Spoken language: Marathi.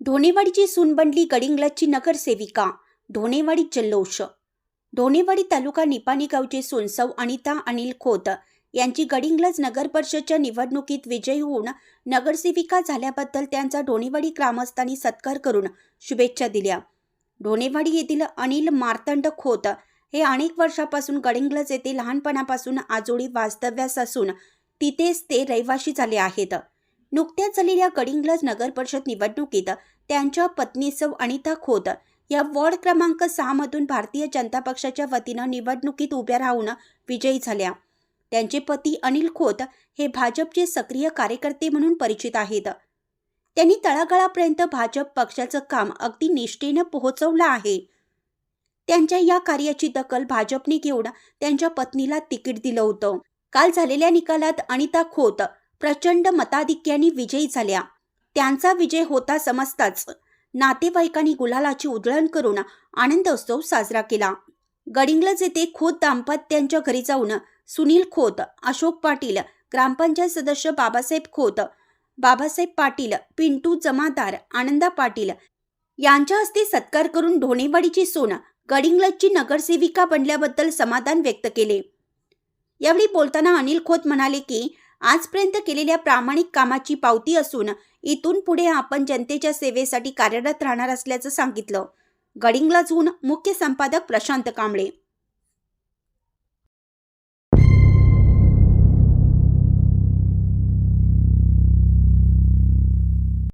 ढोणेवाडीची सून बनली गडिंग्लजची नगरसेविका. ढोणेवाडी जल्लोष. ढोणेवाडी तालुका निपाणी गावची सून सौ अनिता अनिल खोत यांची गडिंग्लज नगर परिषदच्या निवडणुकीत विजयी होऊन नगरसेविका झाल्याबद्दल त्यांचा ढोणेवाडी ग्रामस्थांनी सत्कार करून शुभेच्छा दिल्या. ढोणेवाडी येथील अनिल मार्तंड खोत हे अनेक वर्षापासून गडिंग्लज येथे लहानपणापासून आजोळी वास्तव्यास असून तिथेच ते रहिवासी झाले आहेत. नुकत्याच झालेल्या गडिंग्लज नगर परिषद निवडणुकीत त्यांच्या पत्नी सौ अनिता खोत या वॉर्ड क्रमांक 6 मधून भारतीय जनता पक्षाच्या वतीनं निवडणुकीत उभ्या राहून विजयी झाल्या. त्यांचे पती अनिल खोत हे भाजपचे सक्रिय कार्यकर्ते म्हणून परिचित आहेत. त्यांनी तळागाळापर्यंत भाजप पक्षाचं काम अगदी निष्ठेनं पोहोचवलं आहे. त्यांच्या या कार्याची दखल भाजपने घेऊन त्यांच्या पत्नीला तिकीट दिलं होतं. काल झालेल्या निकालात अनिता खोत प्रचंड मताधिक्याने विजयी झाल्या. त्यांचा विजय होता समजताच नातेवाईकांनी गुलालाची उधळण करून आनंदोत्सव साजरा केला. गडिंग्लज येथे खोत दाम्पत्यांच्या घरी जाऊन सुनील खोत, अशोक पाटील, ग्रामपंचायत सदस्य बाबासाहेब खोत, बाबासाहेब पाटील, पिंटू जमादार, आनंदा पाटील यांच्या हस्ते सत्कार करून ढोणेवाडीची सून गडिंग्लजची नगरसेविका बनल्याबद्दल समाधान व्यक्त केले. यावेळी बोलताना अनिल खोत म्हणाले की आजपर्यंत केलेल्या प्रामाणिक कामाची पावती असून इथून पुढे आपण जनतेच्या सेवेसाठी कार्यरत राहणार असल्याचं सांगितलं. गडिंग्लजहून मुख्य संपादक प्रशांत कांबळे.